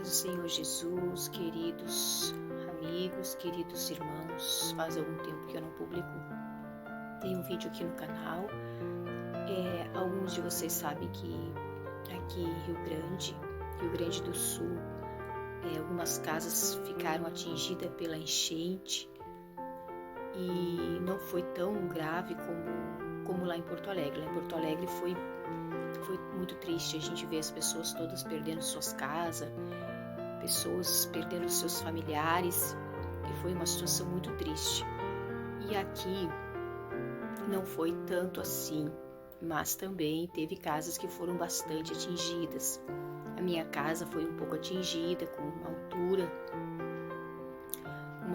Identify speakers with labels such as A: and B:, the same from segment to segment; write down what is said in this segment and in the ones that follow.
A: paz do Senhor Jesus, queridos amigos, queridos irmãos. Faz algum tempo que eu não publico nenhum vídeo aqui no canal. Alguns de vocês sabem que aqui em Rio Grande do Sul, algumas casas ficaram atingidas pela enchente e não foi tão grave como lá em Porto Alegre. Lá em Porto Alegre foi muito triste. A gente vê as pessoas todas perdendo suas casas, pessoas perdendo seus familiares, e foi uma situação muito triste. E aqui não foi tanto assim, mas também teve casas que foram bastante atingidas. A minha casa foi um pouco atingida, com uma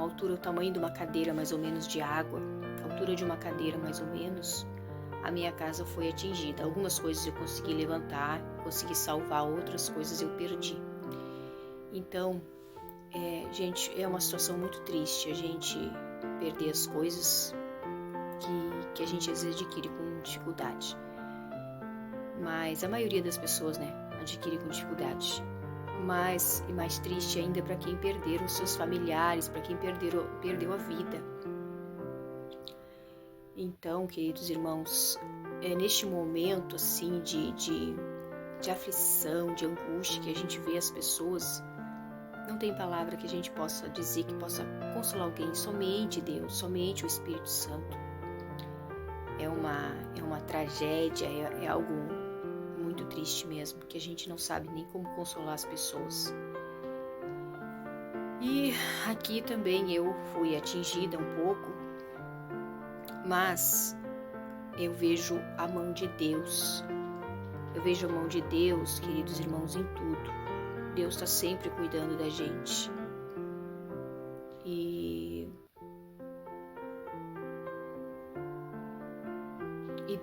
A: altura, o tamanho de uma cadeira mais ou menos de água, a altura de uma cadeira mais ou menos. A minha casa foi atingida. Algumas coisas eu consegui levantar, consegui salvar, outras coisas eu perdi. Então, gente, é uma situação muito triste a gente perder as coisas que a gente às vezes adquire com dificuldade. Mas a maioria das pessoas, adquire com dificuldade. Mas e mais triste ainda para quem perderam os seus familiares, para quem perdeu a vida. Então, queridos irmãos, neste momento assim de aflição, de angústia, que a gente vê as pessoas, não tem palavra que a gente possa dizer que possa consolar alguém, somente Deus, somente o Espírito Santo. É uma tragédia, é algo muito triste mesmo, que a gente não sabe nem como consolar as pessoas. E aqui também eu fui atingida um pouco, mas eu vejo a mão de Deus. Eu vejo a mão de Deus, queridos irmãos, em tudo. Deus está sempre cuidando da gente. E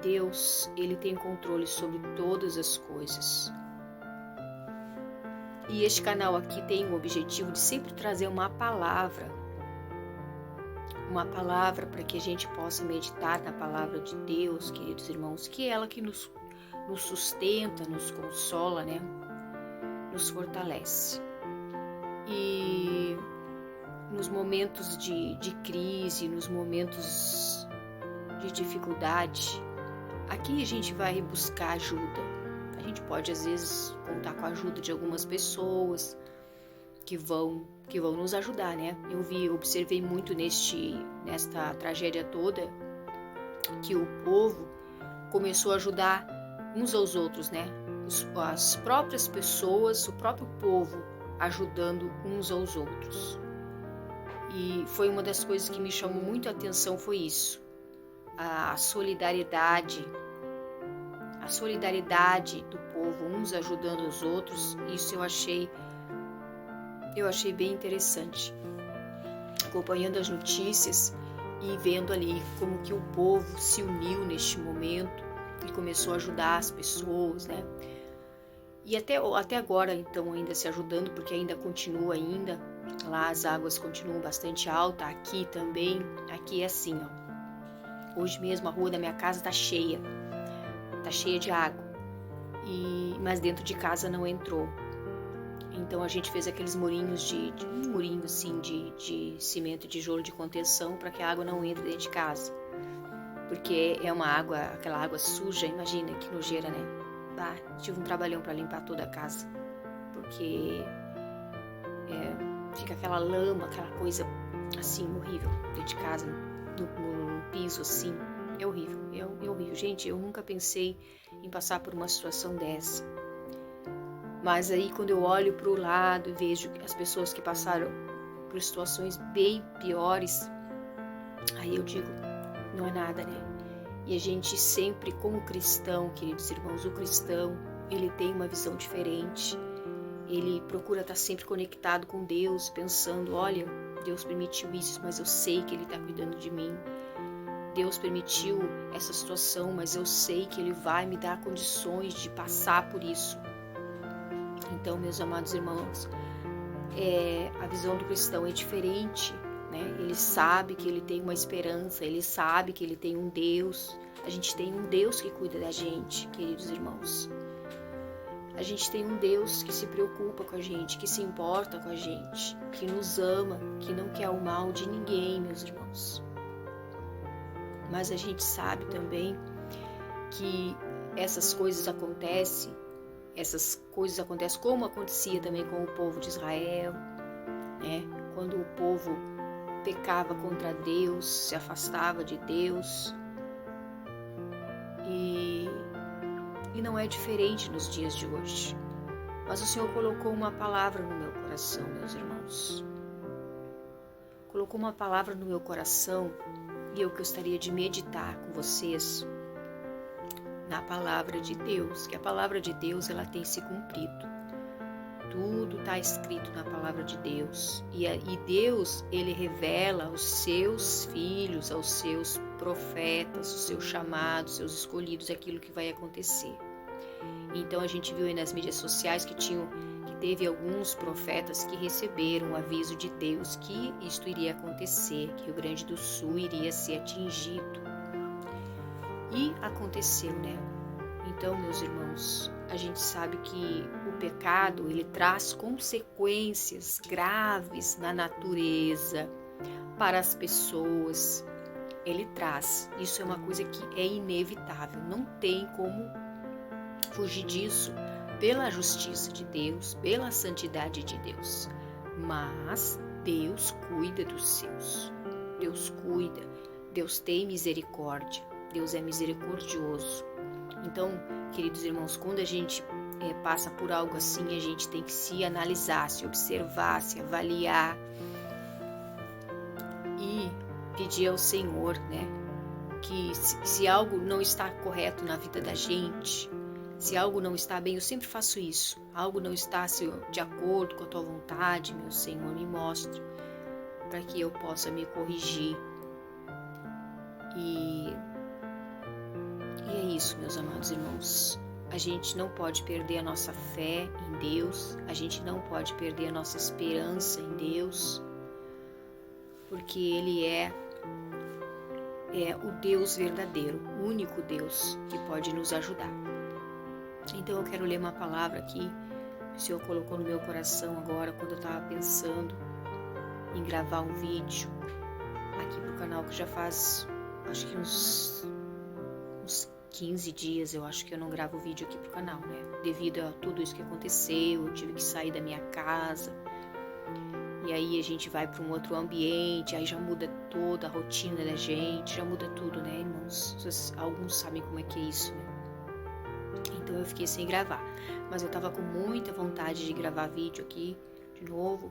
A: Deus, Ele tem controle sobre todas as coisas. E este canal aqui tem o objetivo de sempre trazer uma palavra para que a gente possa meditar na palavra de Deus, queridos irmãos, que é ela que nos sustenta, nos consola, nos fortalece. E nos momentos de crise, nos momentos de dificuldade, aqui a gente vai buscar ajuda. A gente pode às vezes contar com a ajuda de algumas pessoas que vão nos ajudar, Eu observei muito nesta tragédia toda que o povo começou a ajudar uns aos outros, As próprias pessoas, o próprio povo ajudando uns aos outros. E foi uma das coisas que me chamou muito a atenção, foi isso. A solidariedade do povo, uns ajudando os outros. Isso eu achei bem interessante, acompanhando as notícias e vendo ali como que o povo se uniu neste momento e começou a ajudar as pessoas, E até agora, então, ainda se ajudando, porque ainda continua lá as águas continuam bastante altas, aqui também, aqui é assim, Hoje mesmo a rua da minha casa tá cheia de água, mas dentro de casa não entrou. Então a gente fez aqueles murinhos um murinho assim de cimento e tijolo de contenção para que a água não entre dentro de casa. Porque é aquela água suja, imagina que nojeira, tive um trabalhão para limpar toda a casa. Porque fica aquela lama, aquela coisa assim horrível dentro de casa, no piso assim. É horrível, é horrível. Gente, eu nunca pensei em passar por uma situação dessa. Mas aí quando eu olho para o lado e vejo as pessoas que passaram por situações bem piores, aí eu digo, não é nada, E a gente sempre, como cristão, queridos irmãos, o cristão, ele tem uma visão diferente. Ele procura estar sempre conectado com Deus, pensando, olha, Deus permitiu isso, mas eu sei que Ele está cuidando de mim. Deus permitiu essa situação, mas eu sei que Ele vai me dar condições de passar por isso. Então, meus amados irmãos, a visão do cristão é diferente, Ele sabe que ele tem uma esperança, ele sabe que ele tem um Deus. A gente tem um Deus que cuida da gente, queridos irmãos. A gente tem um Deus que se preocupa com a gente, que se importa com a gente, que nos ama, que não quer o mal de ninguém, meus irmãos. Mas a gente sabe também que essas coisas acontecem como acontecia também com o povo de Israel, né? Quando o povo pecava contra Deus, se afastava de Deus. E não é diferente nos dias de hoje. Mas o Senhor colocou uma palavra no meu coração, meus irmãos. Colocou uma palavra no meu coração e eu gostaria de meditar com vocês na palavra de Deus, que a palavra de Deus ela tem se cumprido. Tudo está escrito na palavra de Deus. E Deus, ele revela aos seus filhos, aos seus profetas, os seus chamados, os seus escolhidos, aquilo que vai acontecer. Então a gente viu aí nas mídias sociais que teve alguns profetas que receberam o aviso de Deus que isto iria acontecer, que o Rio Grande do Sul iria ser atingido. E aconteceu, né? Então, meus irmãos, a gente sabe que o pecado, ele traz consequências graves na natureza, para as pessoas. Ele traz. Isso é uma coisa que é inevitável. Não tem como fugir disso pela justiça de Deus, pela santidade de Deus. Mas Deus cuida dos seus. Deus cuida. Deus tem misericórdia. Deus é misericordioso. Então, queridos irmãos, quando a gente passa por algo assim, a gente tem que se analisar, se observar, se avaliar e pedir ao Senhor, né, que se algo não está correto na vida da gente, se algo não está bem, eu sempre faço isso, algo não está de acordo com a tua vontade, meu Senhor, me mostre, para que eu possa me corrigir. E é isso, meus amados irmãos. A gente não pode perder a nossa fé em Deus, a gente não pode perder a nossa esperança em Deus, porque Ele é o Deus verdadeiro, o único Deus que pode nos ajudar. Então eu quero ler uma palavra aqui que o Senhor colocou no meu coração agora, quando eu estava pensando em gravar um vídeo aqui pro canal, que já faz, acho que uns 15 dias, eu acho que eu não gravo vídeo aqui pro canal, né? Devido a tudo isso que aconteceu, eu tive que sair da minha casa. E aí a gente vai para um outro ambiente, aí já muda toda a rotina da gente, já muda tudo, né, irmãos? Alguns sabem como é que é isso, né? Então eu fiquei sem gravar. Mas eu tava com muita vontade de gravar vídeo aqui de novo.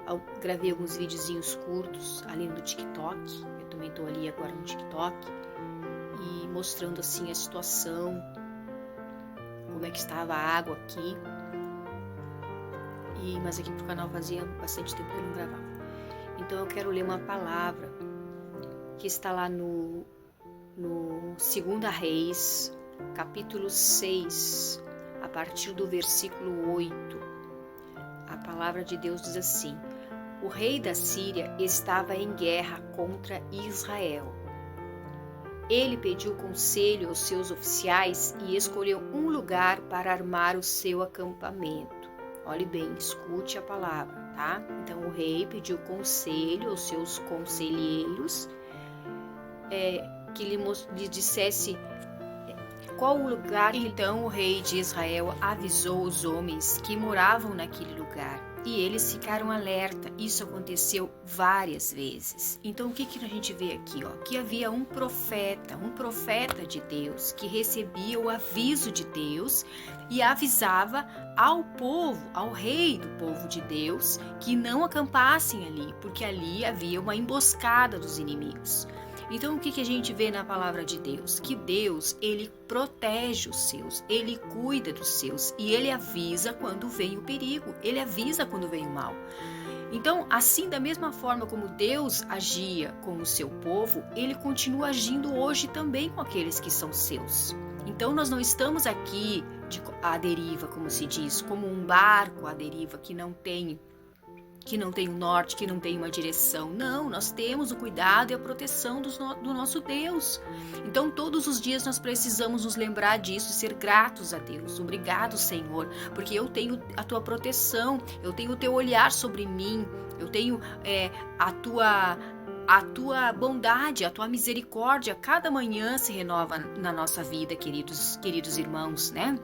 A: Eu gravei alguns videozinhos curtos ali no TikTok. Eu também tô ali agora no TikTok. E mostrando assim a situação, como é que estava a água aqui. Mas aqui pro canal fazia bastante tempo que eu não gravava. Então eu quero ler uma palavra que está lá no 2 Reis, capítulo 6, a partir do versículo 8. A palavra de Deus diz assim: o rei da Síria estava em guerra contra Israel. Ele pediu conselho aos seus oficiais e escolheu um lugar para armar o seu acampamento. Olhe bem, escute a palavra, tá? Então o rei pediu conselho aos seus conselheiros, que lhe dissesse qual o lugar. Então o rei de Israel avisou os homens que moravam naquele lugar. E eles ficaram alerta. Isso aconteceu várias vezes. Então o que a gente vê aqui? Que havia um profeta de Deus, que recebia o aviso de Deus e avisava ao povo, ao rei do povo de Deus, que não acampassem ali, porque ali havia uma emboscada dos inimigos. Então o que a gente vê na palavra de Deus? Que Deus, ele protege os seus, ele cuida dos seus e ele avisa quando vem o perigo, ele avisa quando vem o mal. Então, assim, da mesma forma como Deus agia com o seu povo, ele continua agindo hoje também com aqueles que são seus. Então nós não estamos aqui à deriva, como se diz, como um barco à deriva que não tem que não tem um norte, que não tem uma direção. Não, nós temos o cuidado e a proteção do nosso Deus. Então, todos os dias nós precisamos nos lembrar disso e ser gratos a Deus. Obrigado, Senhor, porque eu tenho a tua proteção, eu tenho o teu olhar sobre mim, eu tenho a tua bondade, a tua misericórdia, cada manhã se renova na nossa vida, queridos irmãos, né?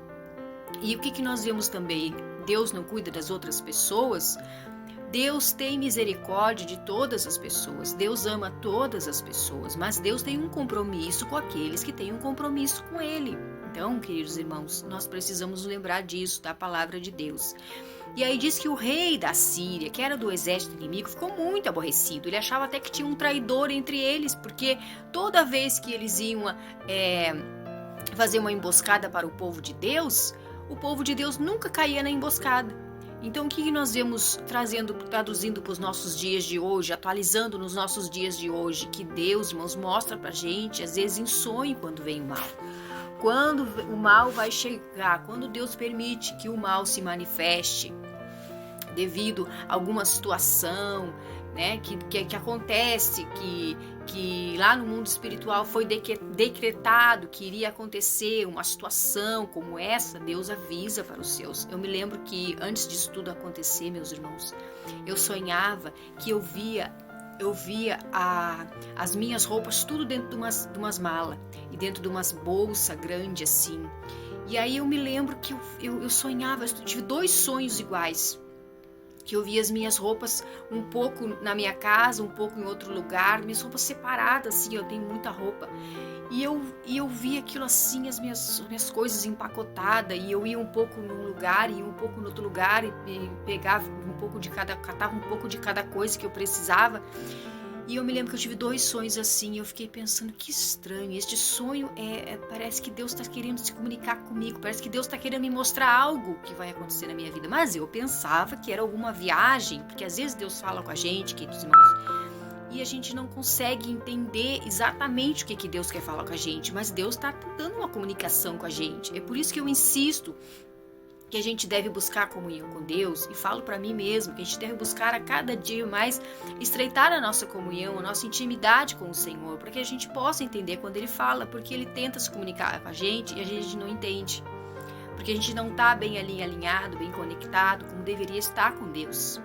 A: E o que nós vemos também? Deus não cuida das outras pessoas? Deus tem misericórdia de todas as pessoas, Deus ama todas as pessoas, mas Deus tem um compromisso com aqueles que têm um compromisso com Ele. Então, queridos irmãos, nós precisamos lembrar disso, da palavra de Deus. E aí diz que o rei da Síria, que era do exército inimigo, ficou muito aborrecido. Ele achava até que tinha um traidor entre eles, porque toda vez que eles iam fazer uma emboscada para o povo de Deus nunca caía na emboscada. Então, o que nós vemos traduzindo para os nossos dias de hoje, atualizando nos nossos dias de hoje? Que Deus, irmãos, mostra para a gente, às vezes em sonho, quando vem o mal. Quando o mal vai chegar, quando Deus permite que o mal se manifeste devido a alguma situação, né, que acontece, que lá no mundo espiritual foi decretado que iria acontecer uma situação como essa, Deus avisa para os seus. Eu me lembro que antes disso tudo acontecer, meus irmãos, eu sonhava que eu via as minhas roupas tudo dentro de umas malas e dentro de umas bolsas grandes assim. E aí eu me lembro que eu sonhava, eu tive 2 sonhos iguais. Que eu via as minhas roupas um pouco na minha casa, um pouco em outro lugar, minhas roupas separadas, assim, eu tenho muita roupa. E eu via aquilo assim, as minhas coisas empacotadas, e eu ia um pouco num lugar, ia um pouco no outro lugar, e pegava um pouco de cada, catava um pouco de cada coisa que eu precisava. E eu me lembro que eu tive 2 sonhos assim, e eu fiquei pensando, que estranho, este sonho parece que Deus está querendo se comunicar comigo, parece que Deus está querendo me mostrar algo que vai acontecer na minha vida. Mas eu pensava que era alguma viagem, porque às vezes Deus fala com a gente, queridos irmãos, e a gente não consegue entender exatamente o que Deus quer falar com a gente, mas Deus está dando uma comunicação com a gente. É por isso que eu insisto que a gente deve buscar comunhão com Deus, e falo para mim mesmo que a gente deve buscar a cada dia mais estreitar a nossa comunhão, a nossa intimidade com o Senhor, para que a gente possa entender quando Ele fala, porque Ele tenta se comunicar com a gente e a gente não entende, porque a gente não está bem alinhado, bem conectado, como deveria estar com Deus.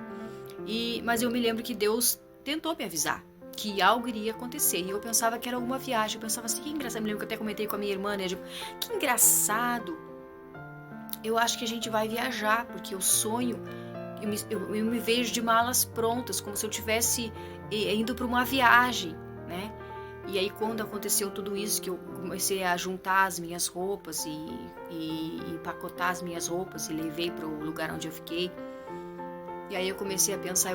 A: Mas eu me lembro que Deus tentou me avisar que algo iria acontecer, e eu pensava que era alguma viagem, eu pensava assim, que engraçado, eu me lembro que eu até comentei com a minha irmã, né, que engraçado, eu acho que a gente vai viajar, porque eu sonho, eu me vejo de malas prontas, como se eu estivesse indo para uma viagem, né? E aí quando aconteceu tudo isso, que eu comecei a juntar as minhas roupas e empacotar as minhas roupas e levei para o lugar onde eu fiquei, e aí eu comecei a pensar,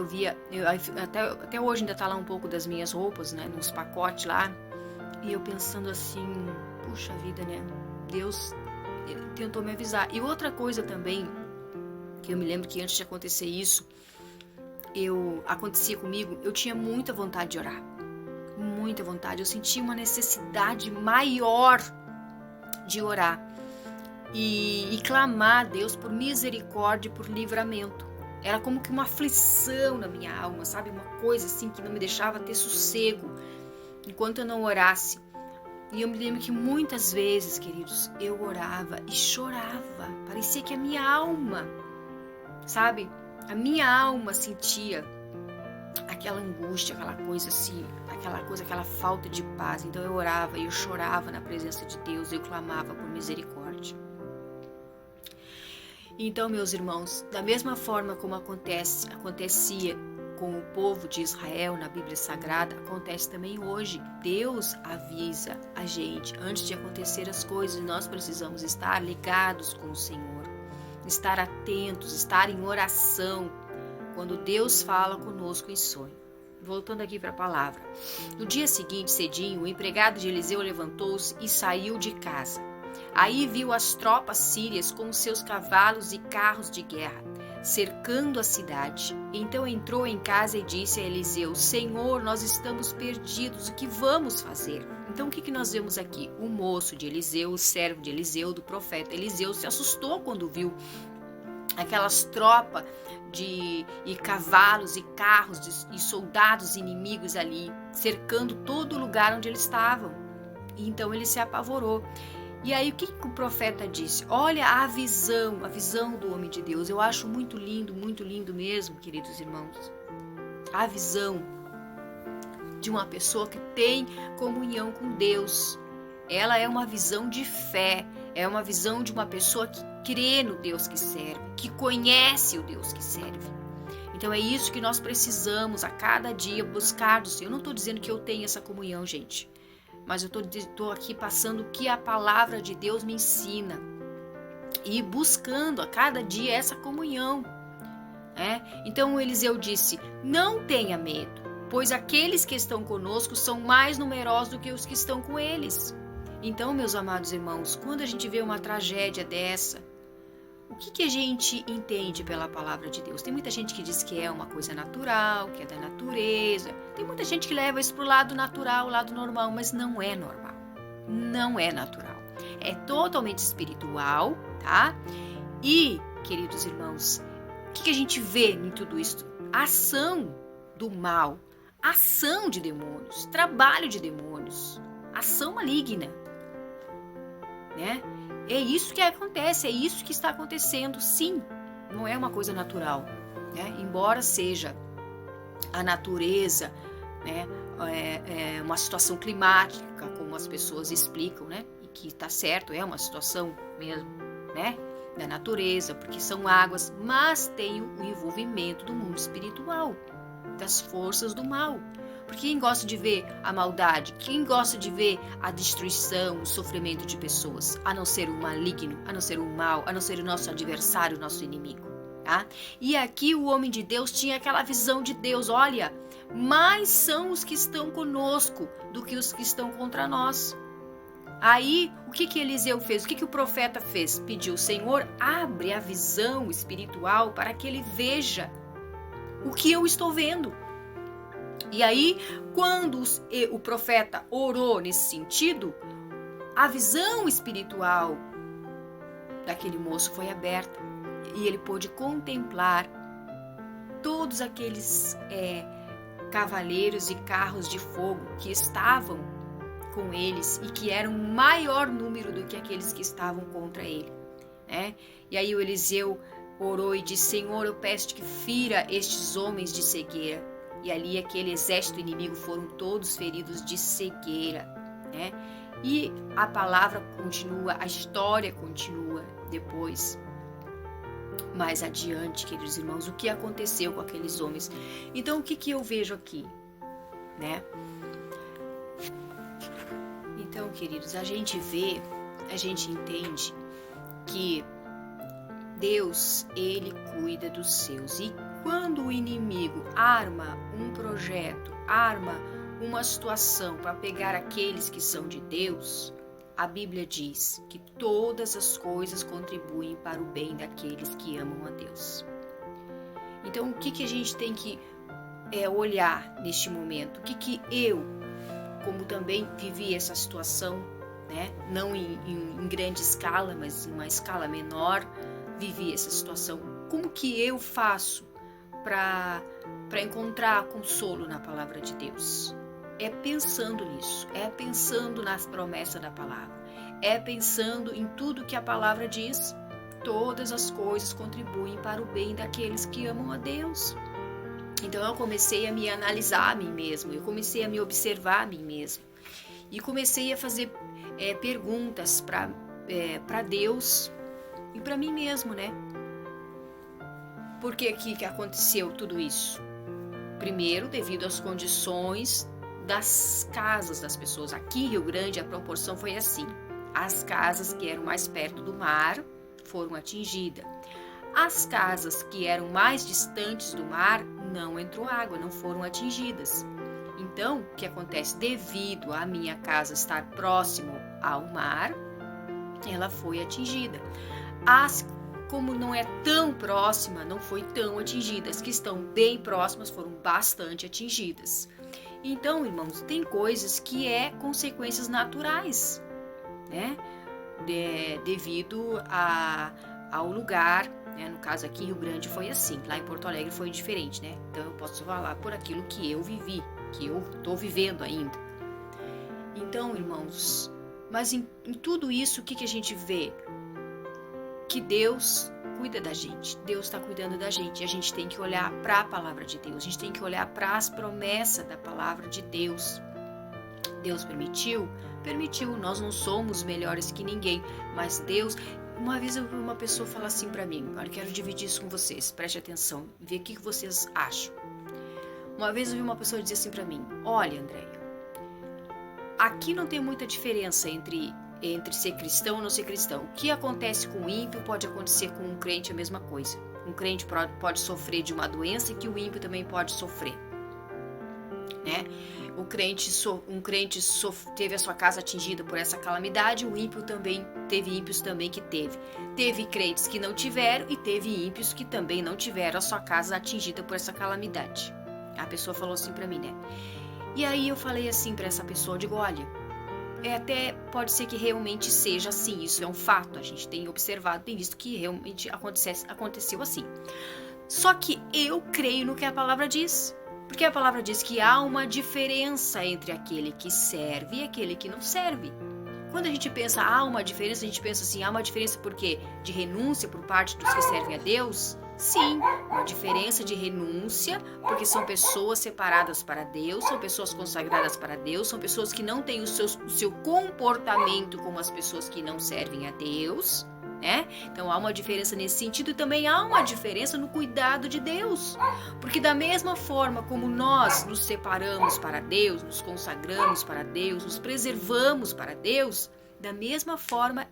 A: até hoje ainda tá lá um pouco das minhas roupas, né, nos pacotes lá, e eu pensando assim, puxa vida, né, Deus tentou me avisar. E outra coisa também, que eu me lembro que antes de acontecer isso, acontecia comigo, eu tinha muita vontade de orar, muita vontade, eu sentia uma necessidade maior de orar e clamar a Deus por misericórdia e por livramento. Era como que uma aflição na minha alma, sabe, uma coisa assim que não me deixava ter sossego enquanto eu não orasse. E eu me lembro que muitas vezes, queridos, eu orava e chorava. Parecia que a minha alma, sabe? A minha alma sentia aquela angústia, aquela coisa assim, aquela falta de paz. Então eu orava e eu chorava na presença de Deus, eu clamava por misericórdia. Então, meus irmãos, da mesma forma como acontecia com o povo de Israel na Bíblia Sagrada, acontece também hoje. Deus avisa a gente antes de acontecer as coisas. Nós precisamos estar ligados com o Senhor, estar atentos, estar em oração quando Deus fala conosco em sonho. Voltando aqui para a palavra. No dia seguinte, cedinho, o empregado de Eliseu levantou-se e saiu de casa. Aí viu as tropas sírias com seus cavalos e carros de guerra cercando a cidade. Então entrou em casa e disse a Eliseu: Senhor, nós estamos perdidos, o que vamos fazer? Então o que nós vemos aqui? O moço de Eliseu, o servo de Eliseu, do profeta Eliseu, se assustou quando viu aquelas tropas e cavalos e carros e soldados inimigos ali, cercando todo o lugar onde eles estavam. E então ele se apavorou. E aí o que o profeta disse? Olha a visão do homem de Deus. Eu acho muito lindo mesmo, queridos irmãos. A visão de uma pessoa que tem comunhão com Deus. Ela é uma visão de fé, é uma visão de uma pessoa que crê no Deus que serve, que conhece o Deus que serve. Então é isso que nós precisamos a cada dia buscar do Senhor. Eu não estou dizendo que eu tenho essa comunhão, gente, mas eu estou aqui passando o que a palavra de Deus me ensina e buscando a cada dia essa comunhão. Então o Eliseu disse, não tenha medo, pois aqueles que estão conosco são mais numerosos do que os que estão com eles. Então, meus amados irmãos, quando a gente vê uma tragédia dessa, o que a gente entende pela palavra de Deus? Tem muita gente que diz que é uma coisa natural, que é da natureza. Tem muita gente que leva isso para o lado natural, o lado normal, mas não é normal. Não é natural. É totalmente espiritual, tá? E, queridos irmãos, o que a gente vê em tudo isso? Ação do mal, ação de demônios, trabalho de demônios, ação maligna. É isso que acontece, é isso que está acontecendo, sim, não é uma coisa natural, embora seja a natureza, uma situação climática, como as pessoas explicam, e que está certo, é uma situação mesmo, da natureza, porque são águas, mas tem o envolvimento do mundo espiritual, das forças do mal. Porque quem gosta de ver a maldade, quem gosta de ver a destruição, o sofrimento de pessoas, a não ser o maligno, a não ser o mal, a não ser o nosso adversário, o nosso inimigo. Tá? E aqui o homem de Deus tinha aquela visão de Deus, olha, mais são os que estão conosco do que os que estão contra nós. Aí, o que Eliseu fez? O que o profeta fez? Pediu, Senhor, abre a visão espiritual para que ele veja o que eu estou vendo. E aí, quando o profeta orou nesse sentido, a visão espiritual daquele moço foi aberta e ele pôde contemplar todos aqueles cavaleiros e carros de fogo que estavam com eles e que eram maior número do que aqueles que estavam contra ele. E aí o Eliseu orou e disse, Senhor, eu peço que fira estes homens de cegueira. E ali aquele exército inimigo foram todos feridos de cegueira, E a palavra continua, a história continua depois. Mais adiante, queridos irmãos, o que aconteceu com aqueles homens? Então, o que eu vejo aqui, Então, queridos, a gente vê, a gente entende que Deus, ele cuida dos seus. E quando o inimigo arma um projeto, arma uma situação para pegar aqueles que são de Deus, a Bíblia diz que todas as coisas contribuem para o bem daqueles que amam a Deus. Então, o que a gente tem que olhar neste momento? O que eu, como também vivi essa situação, não em grande escala, mas em uma escala menor, vivi essa situação. Como que eu faço para encontrar consolo na palavra de Deus? É pensando nisso, é pensando nas promessas da palavra, é pensando em tudo que a palavra diz. Todas as coisas contribuem para o bem daqueles que amam a Deus. Então eu comecei a me analisar a mim mesmo, eu comecei a me observar a mim mesmo e comecei a fazer perguntas para Deus e para mim mesmo, Por que aconteceu tudo isso? Primeiro, devido às condições das casas das pessoas. Aqui em Rio Grande a proporção foi assim. As casas que eram mais perto do mar foram atingidas. As casas que eram mais distantes do mar não entrou água, não foram atingidas. Então, o que acontece? Devido à minha casa estar próximo ao mar, ela foi atingida. As como não é tão próxima, não foi tão atingida. As que estão bem próximas foram bastante atingidas. Então, irmãos, tem coisas que consequências naturais, devido ao lugar, né? No caso aqui em Rio Grande foi assim, lá em Porto Alegre foi diferente, né? Então eu posso falar por aquilo que eu vivi, que eu estou vivendo ainda. Então, irmãos, mas em tudo isso, o que a gente vê? Que Deus cuida da gente, Deus está cuidando da gente, e a gente tem que olhar para a palavra de Deus, a gente tem que olhar para as promessas da palavra de Deus. Deus permitiu, nós não somos melhores que ninguém, mas Deus... Uma vez eu vi uma pessoa falar assim para mim, agora eu quero dividir isso com vocês, preste atenção, ver o que vocês acham. Uma vez eu vi uma pessoa dizer assim para mim, olha, Andréia, aqui não tem muita diferença entre ser cristão ou não ser cristão. O que acontece com o ímpio pode acontecer com um crente, a mesma coisa. Um crente pode sofrer de uma doença que o ímpio também pode sofrer, né? Um crente teve a sua casa atingida por essa calamidade, o ímpio também teve ímpios também que teve crentes que não tiveram e teve ímpios que também não tiveram a sua casa atingida por essa calamidade. A pessoa falou assim para mim, né? E aí eu falei assim para essa pessoa, eu digo, olha, até pode ser que realmente seja assim, isso é um fato, a gente tem observado, tem visto que realmente aconteceu assim. Só que eu creio no que a palavra diz, porque a palavra diz que há uma diferença entre aquele que serve e aquele que não serve. Quando a gente pensa, há uma diferença, a gente pensa assim, há uma diferença por quê? De renúncia por parte dos que servem a Deus? Sim, uma diferença de renúncia, porque são pessoas separadas para Deus, são pessoas consagradas para Deus, são pessoas que não têm o seu comportamento como as pessoas que não servem a Deus, né? Então há uma diferença nesse sentido e também há uma diferença no cuidado de Deus, porque da mesma forma como nós nos separamos para Deus, nos consagramos para Deus, nos preservamos para Deus, da mesma forma,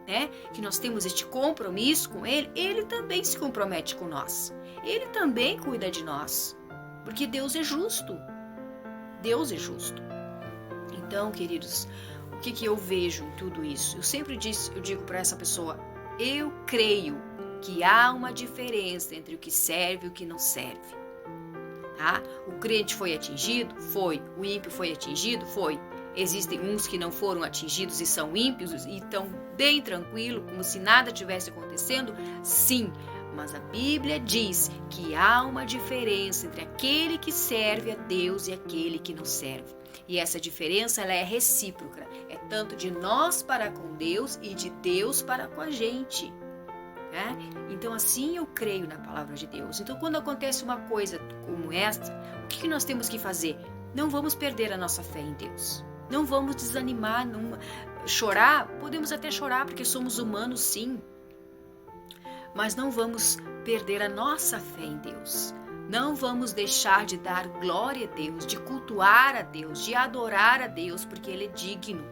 A: né, que nós temos este compromisso com Ele, Ele também se compromete com nós, Ele também cuida de nós, porque Deus é justo, Deus é justo. Então, queridos, o que eu vejo em tudo isso? Eu digo para essa pessoa, eu creio que há uma diferença entre o que serve e o que não serve. Tá? O crente foi atingido? Foi. O ímpio foi atingido? Foi. Existem uns que não foram atingidos e são ímpios e estão bem tranquilo, como se nada tivesse acontecendo? Sim, mas a Bíblia diz que há uma diferença entre aquele que serve a Deus e aquele que não serve. E essa diferença ela é recíproca, é tanto de nós para com Deus e de Deus para com a gente. Né? Então assim eu creio na palavra de Deus. Então quando acontece uma coisa como esta, o que nós temos que fazer? Não vamos perder a nossa fé em Deus. Não vamos desanimar, não chorar. Podemos até chorar porque somos humanos, sim. Mas não vamos perder a nossa fé em Deus. Não vamos deixar de dar glória a Deus, de cultuar a Deus, de adorar a Deus, porque Ele é digno.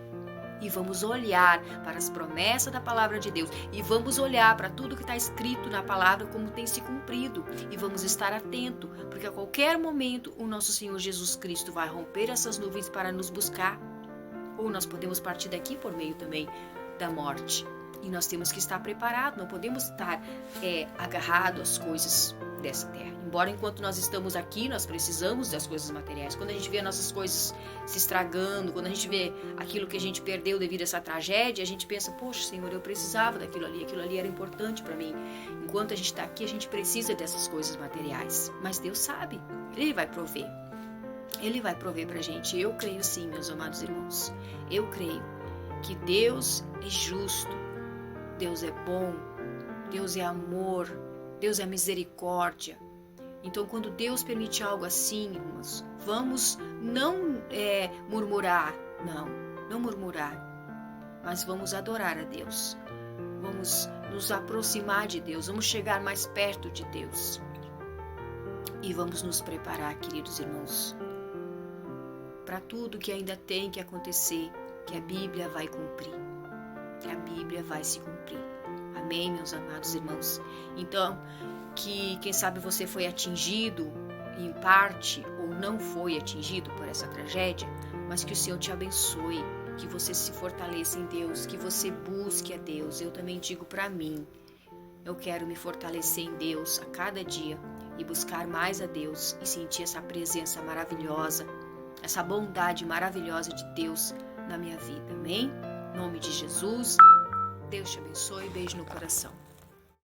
A: E vamos olhar para as promessas da palavra de Deus. E vamos olhar para tudo que está escrito na palavra, como tem se cumprido. E vamos estar atento, porque a qualquer momento o nosso Senhor Jesus Cristo vai romper essas nuvens para nos buscar. Ou nós podemos partir daqui por meio também da morte. E nós temos que estar preparados, não podemos estar agarrados às coisas dessa terra. Embora enquanto nós estamos aqui, nós precisamos das coisas materiais. Quando a gente vê as nossas coisas se estragando, quando a gente vê aquilo que a gente perdeu devido a essa tragédia, a gente pensa, poxa, Senhor, eu precisava daquilo ali era importante para mim. Enquanto a gente está aqui, a gente precisa dessas coisas materiais. Mas Deus sabe, Ele vai prover. Ele vai prover para a gente. Eu creio sim, meus amados irmãos. Eu creio que Deus é justo, Deus é bom, Deus é amor, Deus é misericórdia. Então, quando Deus permite algo assim, irmãos, vamos não murmurar, não murmurar, mas vamos adorar a Deus. Vamos nos aproximar de Deus, vamos chegar mais perto de Deus. E vamos nos preparar, queridos irmãos, para tudo que ainda tem que acontecer, que a Bíblia vai cumprir, que a Bíblia vai se cumprir. Amém, meus amados irmãos? Então, que quem sabe você foi atingido em parte ou não foi atingido por essa tragédia, mas que o Senhor te abençoe, que você se fortaleça em Deus, que você busque a Deus. Eu também digo para mim, eu quero me fortalecer em Deus a cada dia e buscar mais a Deus e sentir essa presença maravilhosa, essa bondade maravilhosa de Deus na minha vida. Amém? Em nome de Jesus, Deus te abençoe. Beijo no coração.